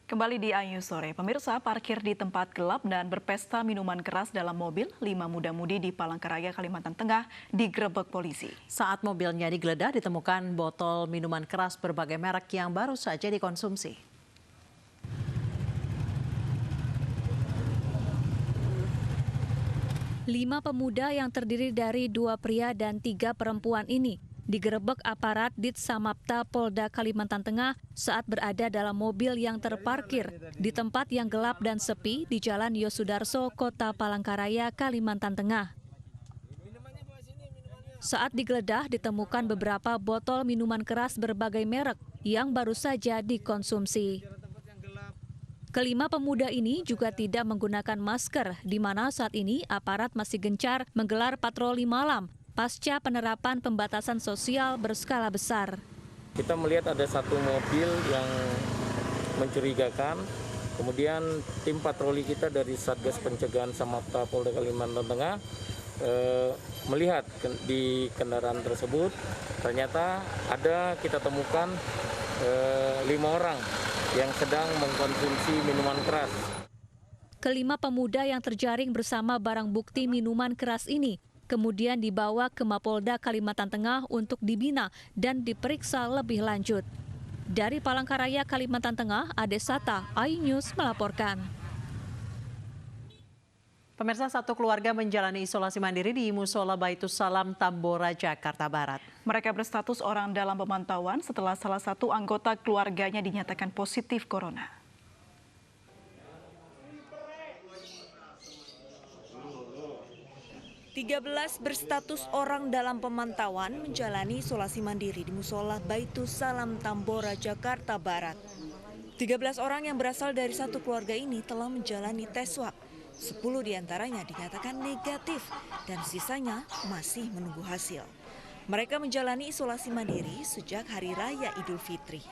Kembali di Ayu Sore, pemirsa parkir di tempat gelap dan berpesta minuman keras dalam mobil, 5 muda-mudi di Palangkaraya, Kalimantan Tengah digerebek polisi. Saat mobilnya digeledah ditemukan botol minuman keras berbagai merek yang baru saja dikonsumsi. Lima pemuda yang terdiri dari 2 pria dan 3 perempuan ini digerebek aparat Ditsamapta Polda Kalimantan Tengah saat berada dalam mobil yang terparkir di tempat yang gelap dan sepi di Jalan Yosudarso, Kota Palangkaraya, Kalimantan Tengah. Saat digeledah ditemukan beberapa botol minuman keras berbagai merek yang baru saja dikonsumsi. Kelima pemuda ini juga tidak menggunakan masker, di mana saat ini aparat masih gencar menggelar patroli malam pasca penerapan pembatasan sosial berskala besar. Kita melihat ada satu mobil yang mencurigakan, kemudian tim patroli kita dari Satgas Pencegahan Samapta Polda Kalimantan Tengah melihat di kendaraan tersebut, ternyata kita temukan 5 orang yang sedang mengkonsumsi minuman keras. Kelima pemuda yang terjaring bersama barang bukti minuman keras ini kemudian dibawa ke Mapolda Kalimantan Tengah untuk dibina dan diperiksa lebih lanjut. Dari Palangkaraya, Kalimantan Tengah, Adesata, iNews melaporkan. Pemirsa, satu keluarga menjalani isolasi mandiri di Musola Baitus Salam, Tambora, Jakarta Barat. Mereka berstatus orang dalam pemantauan setelah salah satu anggota keluarganya dinyatakan positif corona. Tiga belas berstatus orang dalam pemantauan menjalani isolasi mandiri di Musola Baitus Salam, Tambora, Jakarta Barat. 13 orang yang berasal dari satu keluarga ini telah menjalani tes swab. 10 diantaranya dinyatakan negatif dan sisanya masih menunggu hasil. Mereka menjalani isolasi mandiri sejak Hari Raya Idul Fitri.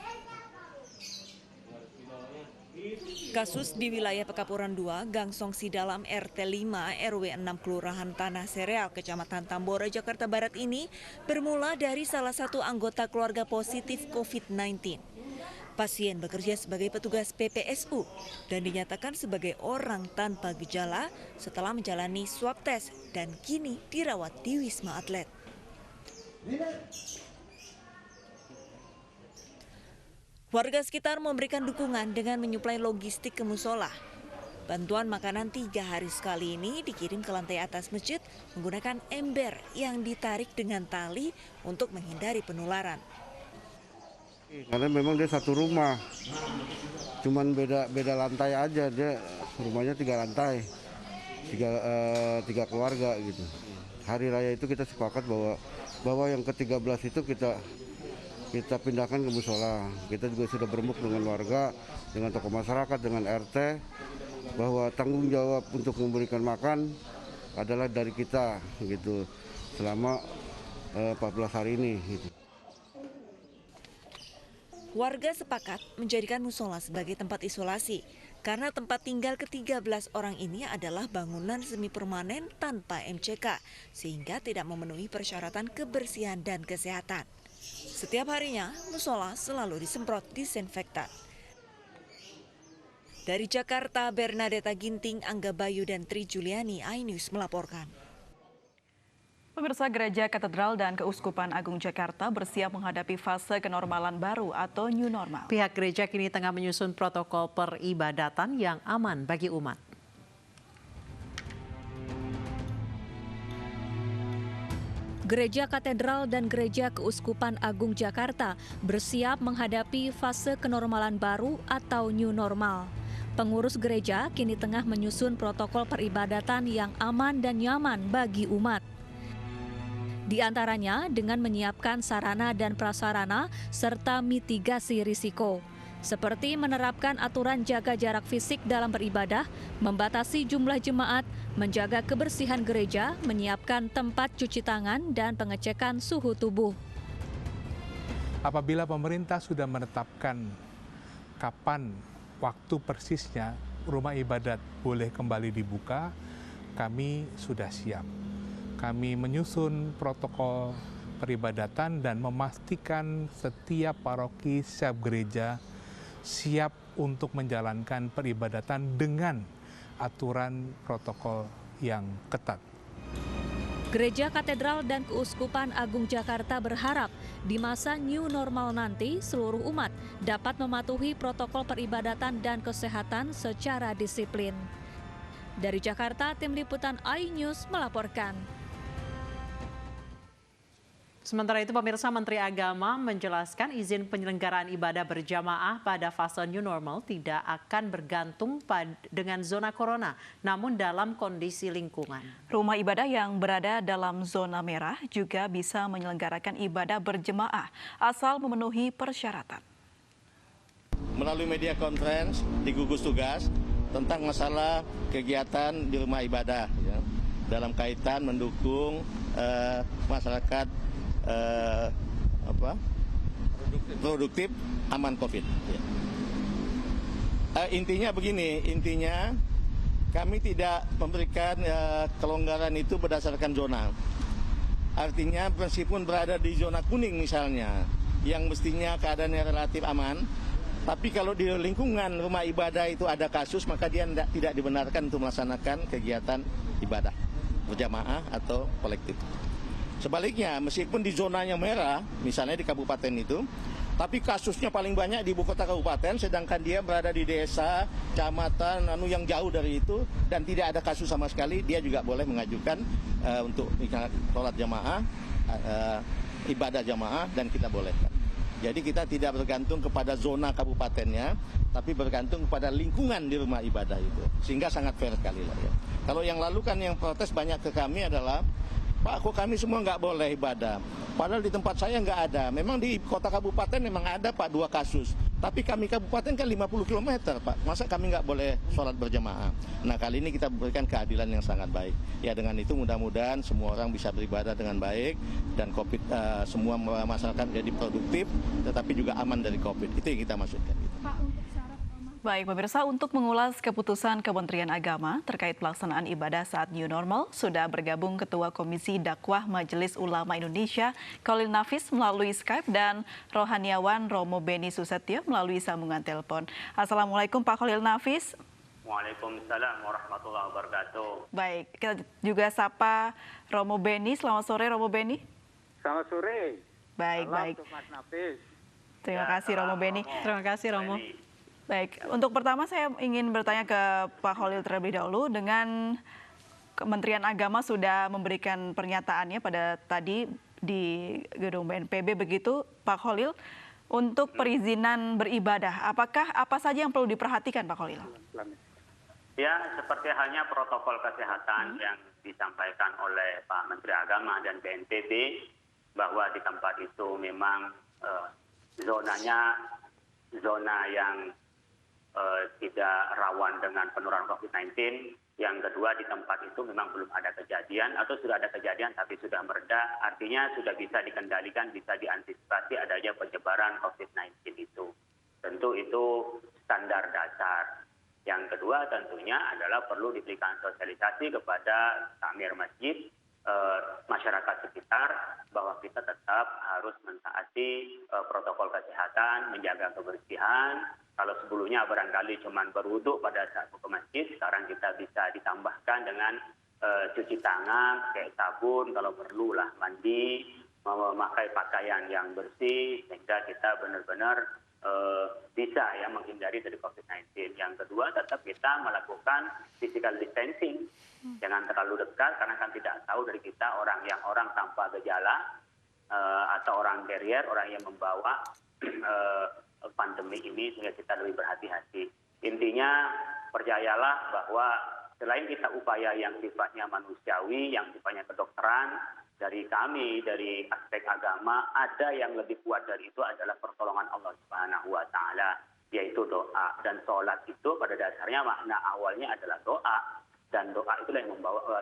Kasus di wilayah Pekapuran 2, Gang Songsi Dalam RT 5 RW 6 Kelurahan Tanah Sereal, Kecamatan Tambora, Jakarta Barat ini bermula dari salah satu anggota keluarga positif COVID-19. Pasien bekerja sebagai petugas PPSU dan dinyatakan sebagai orang tanpa gejala setelah menjalani swab tes dan kini dirawat di Wisma Atlet. Warga sekitar memberikan dukungan dengan menyuplai logistik ke musola. Bantuan makanan 3 hari sekali ini dikirim ke lantai atas masjid menggunakan ember yang ditarik dengan tali untuk menghindari penularan. Karena memang dia satu rumah, cuman beda lantai aja, dia rumahnya 3 lantai, 3 keluarga gitu. Hari raya itu kita sepakat bahwa yang ke-13 itu kita pindahkan ke musola. Kita juga sudah berembuk dengan warga, dengan tokoh masyarakat, dengan RT, bahwa tanggung jawab untuk memberikan makan adalah dari kita gitu selama 14 hari ini gitu. Warga sepakat menjadikan musola sebagai tempat isolasi karena tempat tinggal ke-13 orang ini adalah bangunan semi permanen tanpa MCK sehingga tidak memenuhi persyaratan kebersihan dan kesehatan. Setiap harinya, musola selalu disemprot disinfektan. Dari Jakarta, Bernadetta Ginting, Angga Bayu, dan Tri Juliani, iNews melaporkan. Pemirsa, Gereja Katedral dan Keuskupan Agung Jakarta bersiap menghadapi fase kenormalan baru atau new normal. Pihak gereja kini tengah menyusun protokol peribadatan yang aman bagi umat. Gereja Katedral dan Gereja Keuskupan Agung Jakarta bersiap menghadapi fase kenormalan baru atau new normal. Pengurus gereja kini tengah menyusun protokol peribadatan yang aman dan nyaman bagi umat. Di antaranya dengan menyiapkan sarana dan prasarana serta mitigasi risiko. Seperti menerapkan aturan jaga jarak fisik dalam beribadah, membatasi jumlah jemaat, menjaga kebersihan gereja, menyiapkan tempat cuci tangan, dan pengecekan suhu tubuh. Apabila pemerintah sudah menetapkan kapan waktu persisnya rumah ibadat boleh kembali dibuka, kami sudah siap. Kami menyusun protokol peribadatan dan memastikan setiap paroki, setiap gereja siap untuk menjalankan peribadatan dengan aturan protokol yang ketat. Gereja Katedral dan Keuskupan Agung Jakarta berharap di masa new normal nanti seluruh umat dapat mematuhi protokol peribadatan dan kesehatan secara disiplin. Dari Jakarta, tim liputan iNews melaporkan. Sementara itu, pemirsa, Menteri Agama menjelaskan izin penyelenggaraan ibadah berjamaah pada fase new normal tidak akan bergantung dengan zona corona, namun dalam kondisi lingkungan. Rumah ibadah yang berada dalam zona merah juga bisa menyelenggarakan ibadah berjemaah asal memenuhi persyaratan. Melalui media conference di gugus tugas tentang masalah kegiatan di rumah ibadah ya, dalam kaitan mendukung masyarakat produktif aman COVID. Ya. Intinya begini, kami tidak memberikan kelonggaran itu berdasarkan zona. Artinya meskipun berada di zona kuning misalnya, yang mestinya keadaannya relatif aman, tapi kalau di lingkungan rumah ibadah itu ada kasus, maka dia tidak dibenarkan untuk melaksanakan kegiatan ibadah berjamaah atau kolektif. Sebaliknya, meskipun di zonanya merah, misalnya di kabupaten itu, tapi kasusnya paling banyak di ibu kota kabupaten, sedangkan dia berada di desa, kecamatan, yang jauh dari itu, dan tidak ada kasus sama sekali, dia juga boleh mengajukan untuk sholat jamaah, ibadah jamaah, dan kita bolehkan. Jadi kita tidak bergantung kepada zona kabupatennya, tapi bergantung kepada lingkungan di rumah ibadah itu. Sehingga sangat fair sekali lah ya. Kalau yang lalu kan yang protes banyak ke kami adalah, Pak, kok kami semua nggak boleh ibadah? Padahal di tempat saya nggak ada. Memang di kota kabupaten memang ada, Pak, 2 kasus. Tapi kami kabupaten kan 50 km, Pak. Masa kami nggak boleh sholat berjamaah? Nah, kali ini kita berikan keadilan yang sangat baik. Ya, dengan itu mudah-mudahan semua orang bisa beribadah dengan baik dan COVID, semua masyarakat jadi produktif, tetapi juga aman dari COVID. Itu yang kita maksudkan. Baik, pemirsa, untuk mengulas keputusan Kementerian Agama terkait pelaksanaan ibadah saat new normal, sudah bergabung Ketua Komisi Dakwah Majelis Ulama Indonesia, Khalil Nafis melalui Skype, dan Rohaniawan Romo Beni Susetio melalui sambungan telepon. Assalamualaikum Pak Khalil Nafis. Waalaikumsalam warahmatullahi wabarakatuh. Baik, kita juga sapa Romo Beni. Selamat sore Romo Beni. Selamat sore. Baik, Salam baik. untuk Mas Nafis. Terima kasih Romo Beni. Terima kasih, Romo. Baik, untuk pertama saya ingin bertanya ke Pak Khalil terlebih dahulu. Dengan Kementerian Agama sudah memberikan pernyataannya pada tadi di gedung BNPB begitu, Pak Khalil, untuk perizinan beribadah, apakah apa saja yang perlu diperhatikan Pak Khalil? Ya, seperti halnya protokol kesehatan yang disampaikan oleh Pak Menteri Agama dan BNPB, bahwa di tempat itu memang zonanya zona yang tidak rawan dengan penularan COVID-19. Yang kedua, di tempat itu memang belum ada kejadian atau sudah ada kejadian tapi sudah mereda, artinya sudah bisa dikendalikan, bisa diantisipasi adanya penyebaran COVID-19 itu. Tentu itu standar dasar. Yang kedua tentunya adalah perlu diberikan sosialisasi kepada takmir masjid, masyarakat sekitar, bahwa kita tetap harus mentaati protokol kesehatan, menjaga kebersihan. Kalau sebelumnya barangkali cuma berwudhu pada saat ke masjid, sekarang kita bisa ditambahkan dengan cuci tangan, pakai sabun, kalau perlu lah mandi, memakai pakaian yang bersih, sehingga kita benar-benar bisa ya menghindari dari COVID-19. Yang kedua, tetap kita melakukan physical distancing. Jangan terlalu dekat, karena kan tidak tahu dari kita orang tanpa gejala atau orang carrier, orang yang membawa pandemi ini, sehingga kita lebih berhati-hati. Intinya, percayalah bahwa selain kita upaya yang sifatnya manusiawi, yang sifatnya kedokteran, dari kami, dari aspek agama, ada yang lebih kuat dari itu adalah pertolongan Allah Subhanahu wa Ta'ala, yaitu doa. Dan sholat itu pada dasarnya makna awalnya adalah doa, dan doa itulah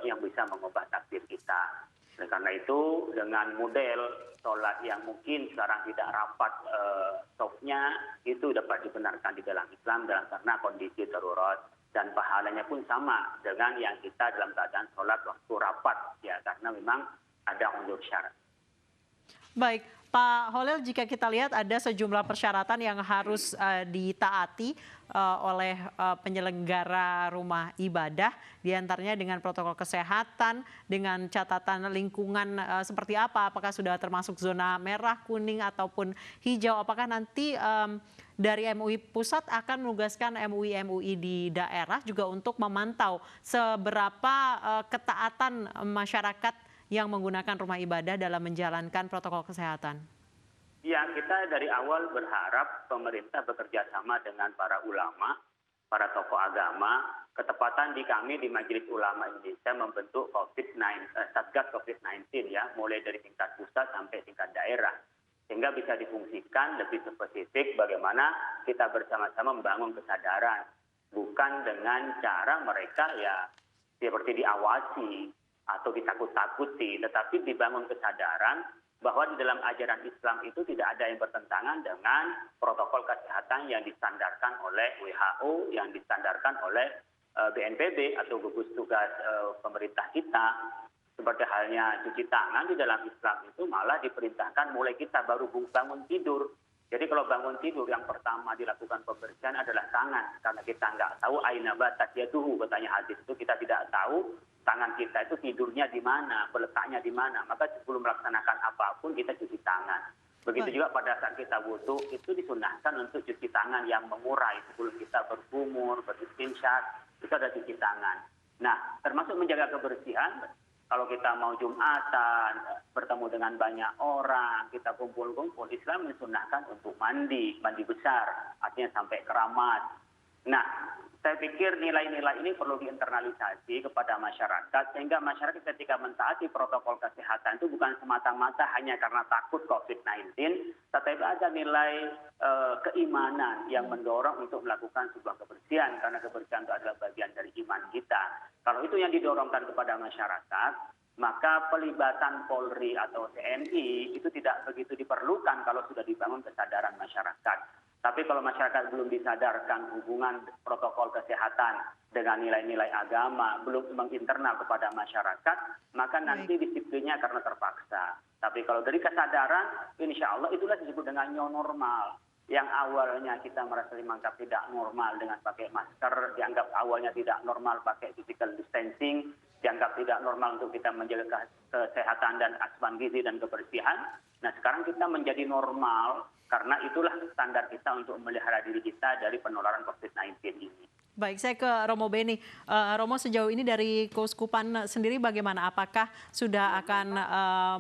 yang bisa mengubah takdir kita. Oleh karena itu, dengan model sholat yang mungkin sekarang tidak rapat softnya, itu dapat dibenarkan di dalam Islam karena kondisi darurat, dan pahalanya pun sama dengan yang kita dalam keadaan sholat waktu rapat, ya, karena memang ada undur syarat. Baik, Pak Holil, jika kita lihat ada sejumlah persyaratan yang harus ditaati oleh penyelenggara rumah ibadah, diantaranya dengan protokol kesehatan, dengan catatan lingkungan seperti apa, apakah sudah termasuk zona merah, kuning, ataupun hijau, apakah nanti dari MUI Pusat akan menugaskan MUI di daerah juga untuk memantau seberapa ketaatan masyarakat yang menggunakan rumah ibadah dalam menjalankan protokol kesehatan? Ya, kita dari awal berharap pemerintah bekerja sama dengan para ulama, para tokoh agama. Ketepatan di kami di Majelis Ulama Indonesia membentuk Satgas COVID-19 ya, mulai dari tingkat pusat sampai tingkat daerah. Sehingga bisa difungsikan lebih spesifik bagaimana kita bersama-sama membangun kesadaran. Bukan dengan cara mereka ya seperti diawasi atau ditakut-takuti, tetapi dibangun kesadaran bahwa di dalam ajaran Islam itu tidak ada yang bertentangan dengan protokol kesehatan yang distandarkan oleh WHO, yang distandarkan oleh BNPB atau gugus tugas pemerintah kita. Seperti halnya cuci tangan di dalam Islam itu malah diperintahkan mulai kita baru bangun tidur. Jadi kalau bangun tidur yang pertama dilakukan pembersihan adalah tangan, karena kita nggak tahu aina batat yaduhu, katanya hadis itu kita tidak tahu tangan kita itu tidurnya di mana, letaknya di mana. Maka sebelum melaksanakan apapun kita cuci tangan. Begitu juga pada saat kita wudu itu disunahkan untuk cuci tangan yang mengurai sebelum kita berkumur, beristinsyak, itu ada cuci tangan. Nah, termasuk menjaga kebersihan. Kalau kita mau Jumatan, bertemu dengan banyak orang, kita kumpul-kumpul, Islam mensunahkan untuk mandi besar, artinya sampai keramat. Nah, saya pikir nilai-nilai ini perlu diinternalisasi kepada masyarakat, sehingga masyarakat ketika mentaati protokol kesehatan itu bukan semata-mata hanya karena takut COVID-19, tetapi ada nilai keimanan yang mendorong untuk melakukan sebuah kebersihan, karena kebersihan itu adalah bagian dari iman kita. Kalau itu yang didorongkan kepada masyarakat, maka pelibatan Polri atau TNI itu tidak begitu diperlukan kalau sudah dibangun kesadaran masyarakat. Tapi kalau masyarakat belum disadarkan hubungan protokol kesehatan dengan nilai-nilai agama, belum menginternal kepada masyarakat, maka nanti disiplinnya karena terpaksa. Tapi kalau dari kesadaran, insya Allah itulah disebut dengan new normal. Yang awalnya kita merasa dianggap tidak normal dengan pakai masker, dianggap awalnya tidak normal pakai physical distancing, dianggap tidak normal untuk kita menjaga kesehatan dan asupan gizi dan kebersihan. Nah, sekarang kita menjadi normal karena itulah standar kita untuk memelihara diri kita dari penularan COVID-19 ini. Baik, saya ke Romo Beni. Romo, sejauh ini dari Keuskupan sendiri bagaimana? Apakah sudah akan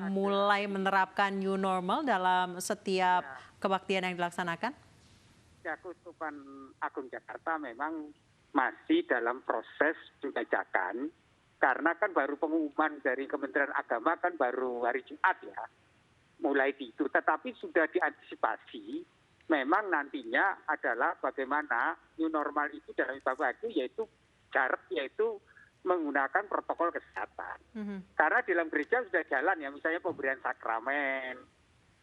mulai menerapkan new normal dalam setiap kebaktian yang dilaksanakan? Ya, Keuskupan Agung Jakarta memang masih dalam proses penjajakan, karena kan baru pengumuman dari Kementerian Agama kan baru hari Jumat ya, mulai itu. Tetapi sudah diantisipasi, memang nantinya adalah bagaimana new normal itu dalam ibadah itu yaitu jarak, yaitu menggunakan protokol kesehatan. Karena di dalam gereja sudah jalan ya, misalnya pemberian sakramen,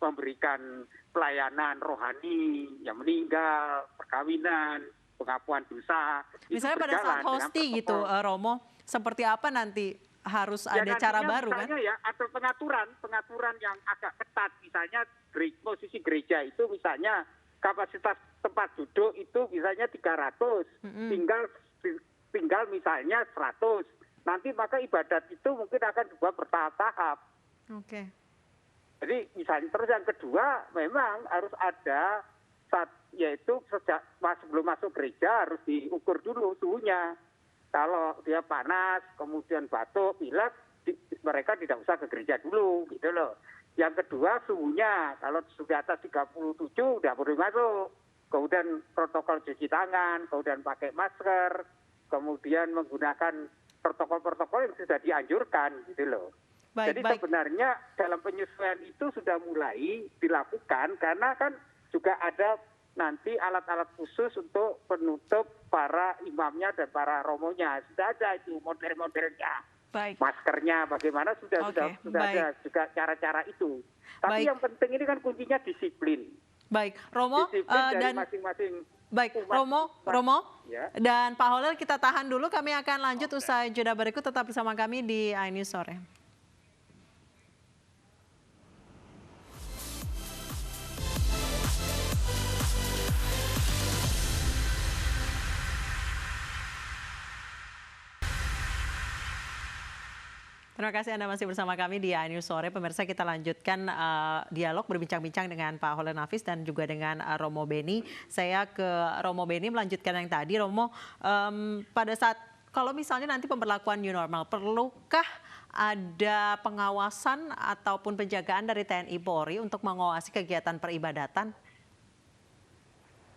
memberikan pelayanan rohani yang meninggal, perkawinan, pengakuan dosa. Misalnya pada saat hosti gitu, Romo, seperti apa nanti harus ya, ada cara baru kan? Ya, atau pengaturan yang agak ketat, misalnya posisi gereja itu misalnya kapasitas tempat duduk itu misalnya 300, tinggal misalnya 100. Nanti maka ibadat itu mungkin akan dibuat bertahap-tahap. Oke. Jadi misalnya terus yang kedua memang harus ada yaitu sebelum masuk gereja harus diukur dulu suhunya. Kalau dia panas, kemudian batuk, pilek, mereka tidak usah ke gereja dulu, gitu loh. Yang kedua suhunya, kalau sudah atas 37 udah boleh masuk. Kemudian protokol cuci tangan, kemudian pakai masker, kemudian menggunakan protokol-protokol yang sudah dianjurkan, gitu loh. Jadi sebenarnya dalam penyesuaian itu sudah mulai dilakukan, karena kan juga ada nanti alat-alat khusus untuk penutup para imamnya dan para romonya. Sudah ada itu model-modelnya. Maskernya bagaimana sudah ada juga cara-cara itu. Tapi yang penting ini kan kuncinya disiplin. Baik, Romo disiplin dan masing-masing. Baik, Romo ya. Dan Pak Holil, kita tahan dulu. Kami akan lanjut usai jeda berikut. Tetap bersama kami di iNews Sore. Terima kasih Anda masih bersama kami di iNews Sore. Pemirsa, kita lanjutkan dialog berbincang-bincang dengan Pak Khalil Nafis dan juga dengan Romo Beni. Saya ke Romo Beni melanjutkan yang tadi. Romo, pada saat kalau misalnya nanti pemberlakuan new normal, perlukah ada pengawasan ataupun penjagaan dari TNI Polri untuk mengawasi kegiatan peribadatan?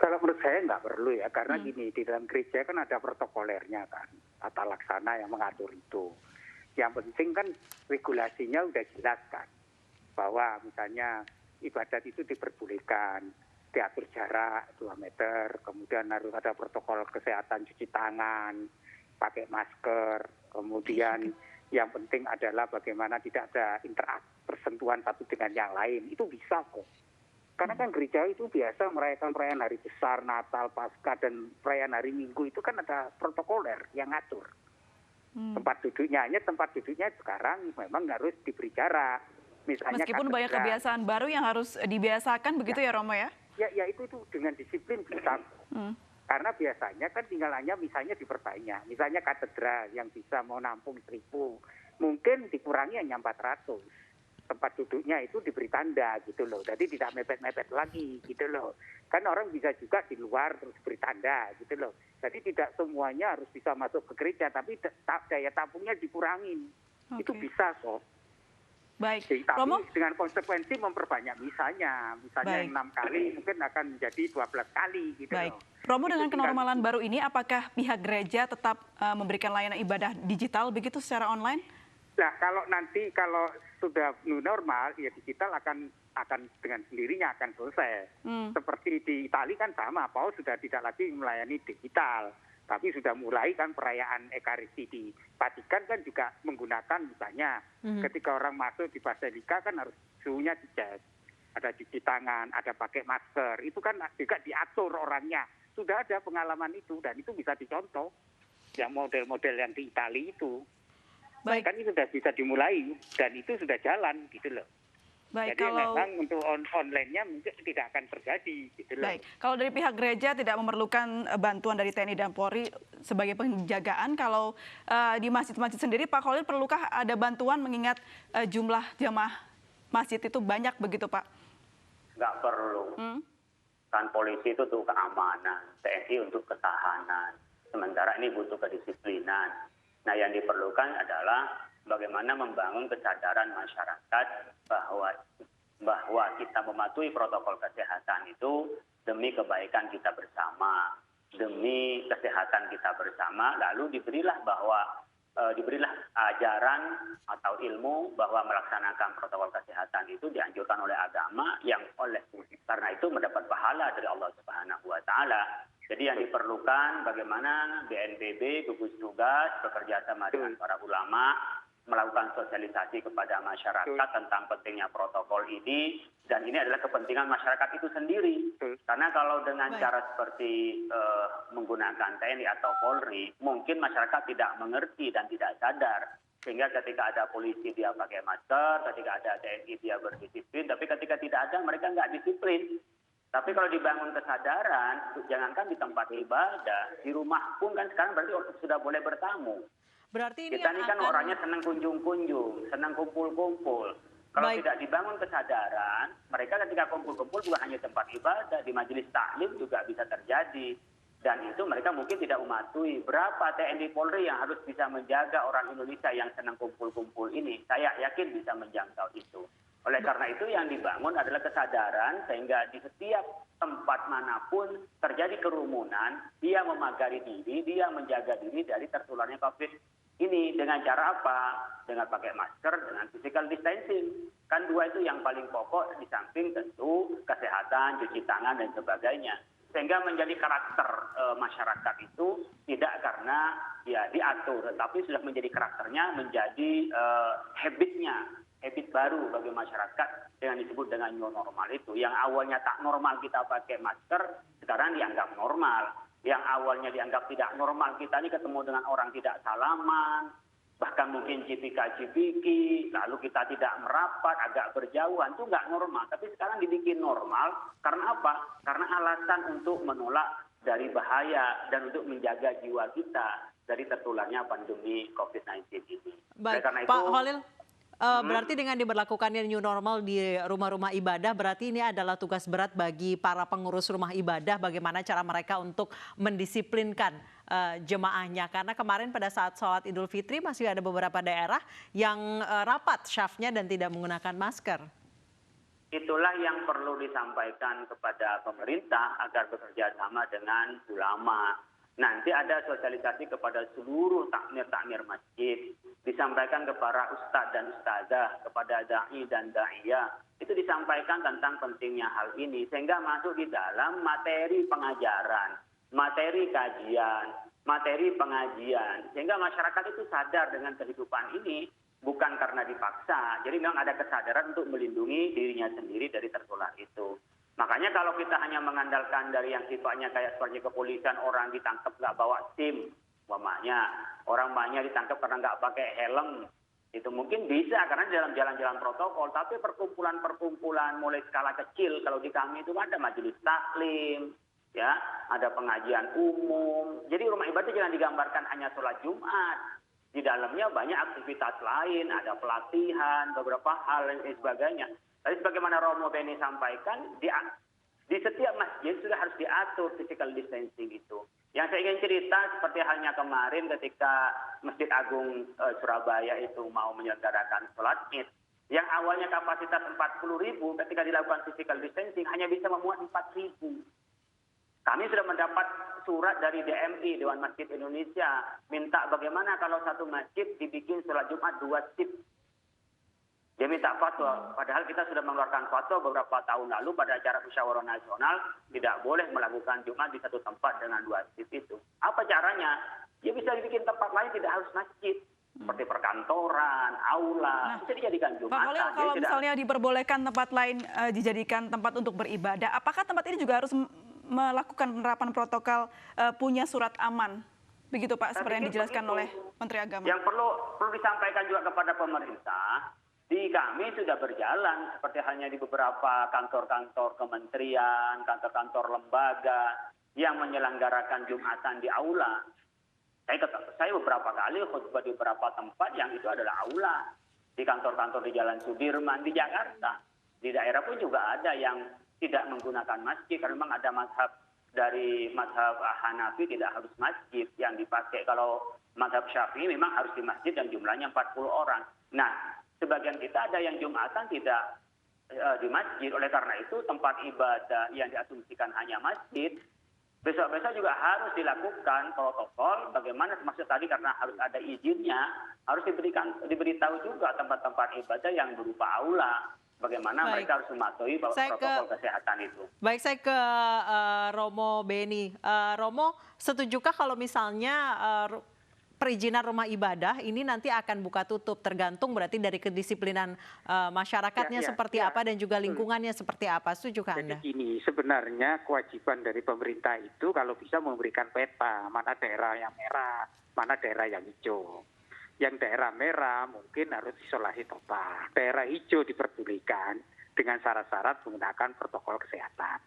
Kalau menurut saya nggak perlu ya, karena gini, di dalam gereja kan ada protokolernya kan, tata laksana yang mengatur itu. Yang penting kan regulasinya udah jelas kan, bahwa misalnya ibadat itu diperbolehkan, diatur jarak 2 meter, kemudian harus ada protokol kesehatan, cuci tangan, pakai masker, kemudian yang penting adalah bagaimana tidak ada interaksi, persentuhan satu dengan yang lain, itu bisa kok. Karena kan gereja itu biasa merayakan perayaan hari besar, Natal, Paskah, dan perayaan hari Minggu itu kan ada protokoler yang ngatur. Tempat duduknya sekarang memang harus diberi jarak. Misalnya meskipun banyak kebiasaan baru yang harus dibiasakan begitu ya Romo ya? Ya itu dengan disiplin bisa. Karena biasanya kan tinggal hanya misalnya diperbanyak. Misalnya katedral yang bisa mau nampung 1.000, mungkin dikurangi hanya 400. Tempat duduknya itu diberi tanda gitu loh. Jadi tidak mepet-mepet lagi gitu loh. Kan orang bisa juga di luar terus beri tanda gitu loh. Jadi tidak semuanya harus bisa masuk ke gereja, tapi daya tampungnya dikurangin. Itu bisa kok. Baik, tapi Romo, dengan konsekuensi memperbanyak misalnya yang 6 kali mungkin akan menjadi 12 kali gitu baik. loh. Romo, dengan kenormalan baru ini apakah pihak gereja tetap memberikan layanan ibadah digital begitu secara online? Nah, kalau sudah new normal, ya digital akan dengan sendirinya akan selesai. Seperti di Italia kan sama, Paus sudah tidak lagi melayani digital, tapi sudah mulai kan perayaan Ekaristi di Vatikan kan juga menggunakan misalnya ketika orang masuk di Basilika kan harus suhunya dicek, ada cuci tangan, ada pakai masker, itu kan juga diatur orangnya. Sudah ada pengalaman itu dan itu bisa dicontoh, yang model-model yang di Italia itu. Baik. Kan itu sudah bisa dimulai dan itu sudah jalan gitu loh. Baik, jadi kalau memang untuk online-nya mungkin tidak akan terjadi gitu loh. Baik, kalau dari pihak gereja tidak memerlukan bantuan dari TNI dan Polri sebagai penjagaan, kalau di masjid-masjid sendiri Pak Khalil perlukah ada bantuan mengingat jumlah jamaah masjid itu banyak begitu Pak? Nggak perlu. Kan polisi itu untuk keamanan, TNI untuk ketahanan. Sementara ini butuh kedisiplinan. Nah, yang diperlukan adalah bagaimana membangun kesadaran masyarakat bahwa kita mematuhi protokol kesehatan itu demi kebaikan kita bersama, demi kesehatan kita bersama. Lalu diberilah ajaran atau ilmu bahwa melaksanakan protokol kesehatan itu dianjurkan oleh agama yang karena itu mendapat pahala dari Allah Subhanahu wa taala. Jadi yang diperlukan bagaimana BNPB, gugus tugas bekerja sama dengan para ulama melakukan sosialisasi kepada masyarakat tentang pentingnya protokol ini, dan ini adalah kepentingan masyarakat itu sendiri. Karena kalau dengan cara seperti menggunakan TNI atau Polri, mungkin masyarakat tidak mengerti dan tidak sadar. Sehingga ketika ada polisi dia pakai masker, ketika ada TNI dia berdisiplin, tapi ketika tidak ada mereka nggak disiplin. Tapi kalau dibangun kesadaran, jangankan di tempat ibadah, di rumah pun kan sekarang berarti sudah boleh bertamu. Berarti ini kita ini kan orangnya senang kunjung-kunjung, senang kumpul-kumpul. Kalau tidak dibangun kesadaran, mereka ketika kumpul-kumpul juga hanya tempat ibadah, di majelis taklim juga bisa terjadi. Dan itu mereka mungkin tidak mematuhi berapa TNI Polri yang harus bisa menjaga orang Indonesia yang senang kumpul-kumpul ini. Saya yakin bisa menjangkau itu. Oleh karena itu yang dibangun adalah kesadaran sehingga di setiap tempat manapun terjadi kerumunan, dia memagari diri, dia menjaga diri dari tertularnya COVID ini. Dengan cara apa? Dengan pakai masker, dengan physical distancing. Kan dua itu yang paling pokok di samping tentu kesehatan, cuci tangan dan sebagainya. Sehingga menjadi karakter masyarakat itu tidak karena ya diatur, tetapi sudah menjadi karakternya, menjadi habit baru bagi masyarakat dengan disebut dengan new normal itu. Yang awalnya tak normal kita pakai masker, sekarang dianggap normal. Yang awalnya dianggap tidak normal, kita ini ketemu dengan orang tidak salaman, bahkan mungkin cipika-cipiki, lalu kita tidak merapat, agak berjauhan, itu nggak normal. Tapi sekarang dibikin normal, karena apa? Karena alasan untuk menolak dari bahaya dan untuk menjaga jiwa kita dari tertularnya pandemi COVID-19 ini. Baik, Karena Pak itu, Holil, berarti dengan diberlakukannya new normal di rumah-rumah ibadah, berarti ini adalah tugas berat bagi para pengurus rumah ibadah bagaimana cara mereka untuk mendisiplinkan jemaahnya. Karena kemarin pada saat sholat Idul Fitri masih ada beberapa daerah yang rapat syafnya dan tidak menggunakan masker. itulah yang perlu disampaikan kepada pemerintah agar bekerja sama dengan ulama. Nanti ada sosialisasi kepada seluruh takmir-takmir masjid. Disampaikan kepada ustadz dan ustazah, kepada da'i dan da'iyah. Itu disampaikan tentang pentingnya hal ini. Sehingga masuk di dalam materi pengajaran, materi kajian, materi pengajian. Sehingga masyarakat itu sadar dengan kehidupan ini bukan karena dipaksa. Jadi memang ada kesadaran untuk melindungi dirinya sendiri dari tertular itu. Makanya kalau kita hanya mengandalkan dari yang sifatnya kayak seperti kepolisian, orang ditangkap nggak bawa SIM, umpamanya orang banyak ditangkap karena nggak pakai helm, itu mungkin bisa karena dalam jalan-jalan protokol. Tapi perkumpulan-perkumpulan mulai skala kecil, kalau di kami itu ada majelis taklim, ya, ada pengajian umum. Jadi rumah ibadah jangan digambarkan hanya sholat Jumat. Di dalamnya banyak aktivitas lain, ada pelatihan, beberapa hal dan sebagainya. Tadi sebagaimana Romo Beni sampaikan, di setiap masjid sudah harus diatur physical distancing itu. Yang saya ingin cerita seperti halnya kemarin ketika Masjid Agung Surabaya itu mau menyelenggarakan sholat Id. Yang awalnya kapasitas 40.000 ketika dilakukan physical distancing hanya bisa memuat 4.000. Kami sudah mendapat surat dari DMI, Dewan Masjid Indonesia, minta bagaimana kalau satu masjid dibikin sholat Jumat 2 shift. Dia minta fatwa, padahal kita sudah mengeluarkan fatwa beberapa tahun lalu pada acara musyawarah nasional tidak boleh melakukan Jumat di satu tempat dengan 2 shift itu. Apa caranya? Dia bisa dibikin tempat lain tidak harus masjid. Seperti perkantoran, aula, bisa dijadikan Jumatan. Pak Holil, kalau misalnya diperbolehkan tempat lain dijadikan tempat untuk beribadah, apakah tempat ini juga harus melakukan penerapan protokol punya surat aman? Begitu Pak, seperti yang dijelaskan oleh Menteri Agama. Yang perlu disampaikan juga kepada pemerintah, di kami sudah berjalan seperti halnya di beberapa kantor-kantor kementerian, kantor-kantor lembaga yang menyelenggarakan Jumatan di aula. Saya beberapa kali khutbah di beberapa tempat yang itu adalah aula. Di kantor-kantor di Jalan Sudirman, di Jakarta. Di daerah pun juga ada yang tidak menggunakan masjid, karena memang ada mazhab dari mazhab Hanafi tidak harus masjid yang dipakai. Kalau mazhab Syafi'i memang harus di masjid dan jumlahnya 40 orang. Nah, sebagian kita ada yang Jumatan tidak di masjid. Oleh karena itu tempat ibadah yang diasumsikan hanya masjid, besok-besok juga harus dilakukan protokol bagaimana maksud tadi karena harus ada izinnya, harus diberitahu juga tempat-tempat ibadah yang berupa aula. Bagaimana mereka harus mematuhi protokol kesehatan itu. Baik, saya ke Romo Beni. Romo, setujukah kalau misalnya perizinan rumah ibadah ini nanti akan buka tutup tergantung berarti dari kedisiplinan masyarakatnya seperti apa dan juga lingkungannya seperti apa? Setujukah Anda? Jadi gini, sebenarnya kewajiban dari pemerintah itu kalau bisa memberikan peta mana daerah yang merah, mana daerah yang hijau. Yang daerah merah mungkin harus isolasi total. Daerah hijau diperbolehkan dengan syarat-syarat menggunakan protokol kesehatan.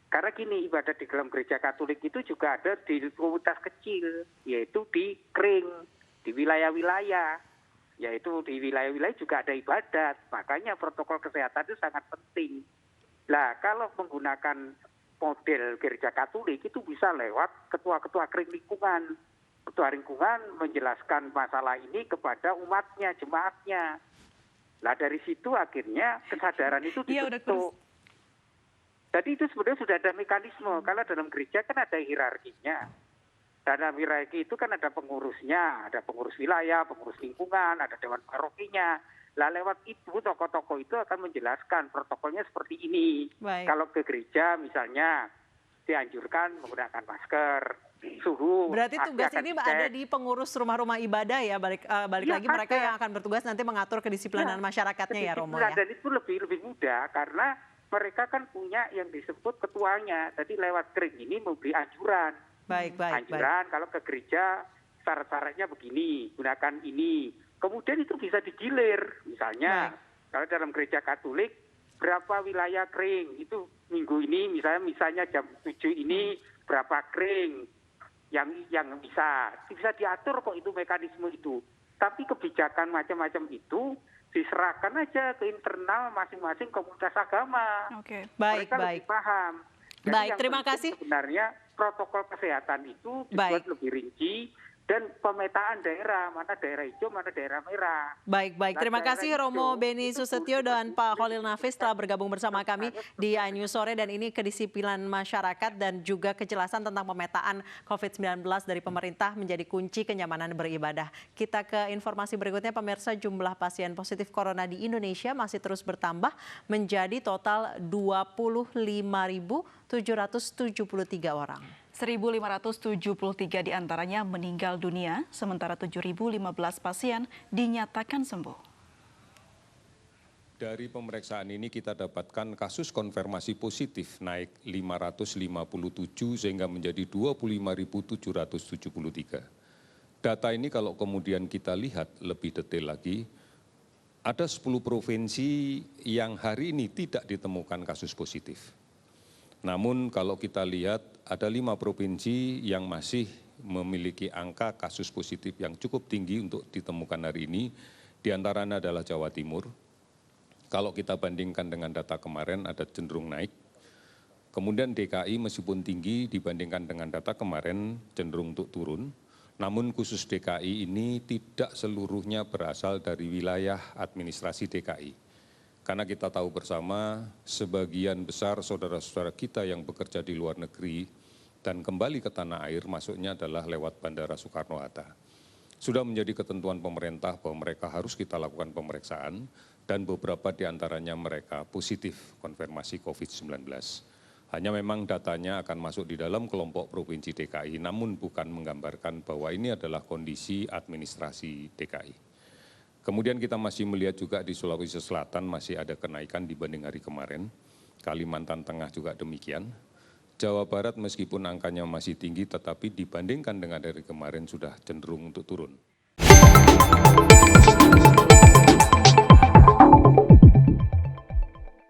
Karena gini, ibadah di dalam gereja Katolik itu juga ada di komunitas kecil, yaitu di kering, di wilayah-wilayah. Yaitu di wilayah-wilayah juga ada ibadat, makanya protokol kesehatan itu sangat penting. Nah, kalau menggunakan model gereja Katolik itu bisa lewat ketua-ketua kering lingkungan. Ketua lingkungan menjelaskan masalah ini kepada umatnya, jemaatnya. Nah, dari situ akhirnya kesadaran itu dibentuk. Jadi itu sebenarnya sudah ada mekanisme. Kalau dalam gereja kan ada hierarkinya. Dalam hierarki itu kan ada pengurusnya, ada pengurus wilayah, pengurus lingkungan, ada dewan parokinya. Lah lewat itu tokoh-tokoh itu akan menjelaskan protokolnya seperti ini. Baik. Kalau ke gereja misalnya dianjurkan menggunakan masker, suhu. Berarti tugas ini ada di pengurus rumah-rumah ibadah ya, balik lagi mereka yang akan bertugas nanti mengatur kedisiplinan masyarakatnya ya Romo ya. Dan itu lebih mudah karena mereka kan punya yang disebut ketuanya. Jadi lewat kering ini memberi anjuran. Anjuran kalau ke gereja syarat-syaratnya begini, gunakan ini. Kemudian itu bisa digilir. Misalnya kalau dalam gereja Katolik berapa wilayah kering itu minggu ini misalnya jam 7 ini berapa kering yang bisa diatur kok itu mekanisme itu. Tapi kebijakan macam-macam itu diserahkan aja ke internal masing-masing komunitas agama. Oke. Baik, Mereka baik. lebih paham. Jadi Baik, yang terima penting kasih. Sebenarnya protokol kesehatan itu dibuat lebih rinci dan pemetaan daerah, mana daerah hijau, mana daerah merah. Baik. Nah, Terima daerah kasih Romo hijau Beni itu Susetio dan Pak Khalil Nafis telah bergabung bersama kami di iNews Sore, dan ini kedisiplinan masyarakat dan juga kejelasan tentang pemetaan COVID-19 dari pemerintah menjadi kunci kenyamanan beribadah. Kita ke informasi berikutnya, pemirsa. Jumlah pasien positif corona di Indonesia masih terus bertambah menjadi total 25.773 orang. 1.573 diantaranya meninggal dunia, sementara 7.015 pasien dinyatakan sembuh. Dari pemeriksaan ini kita dapatkan kasus konfirmasi positif naik 557 sehingga menjadi 25.773. Data ini kalau kemudian kita lihat lebih detail lagi, ada 10 provinsi yang hari ini tidak ditemukan kasus positif. Namun kalau kita lihat ada 5 provinsi yang masih memiliki angka kasus positif yang cukup tinggi untuk ditemukan hari ini, di antaranya adalah Jawa Timur. Kalau kita bandingkan dengan data kemarin ada cenderung naik. Kemudian DKI meskipun tinggi dibandingkan dengan data kemarin cenderung untuk turun. Namun khusus DKI ini tidak seluruhnya berasal dari wilayah administrasi DKI. Karena kita tahu bersama sebagian besar saudara-saudara kita yang bekerja di luar negeri dan kembali ke tanah air masuknya adalah lewat Bandara Soekarno-Hatta. Sudah menjadi ketentuan pemerintah bahwa mereka harus kita lakukan pemeriksaan dan beberapa di antaranya mereka positif konfirmasi COVID-19. Hanya memang datanya akan masuk di dalam kelompok Provinsi DKI, namun bukan menggambarkan bahwa ini adalah kondisi administrasi DKI. Kemudian kita masih melihat juga di Sulawesi Selatan masih ada kenaikan dibanding hari kemarin. Kalimantan Tengah juga demikian. Jawa Barat meskipun angkanya masih tinggi tetapi dibandingkan dengan hari kemarin sudah cenderung untuk turun.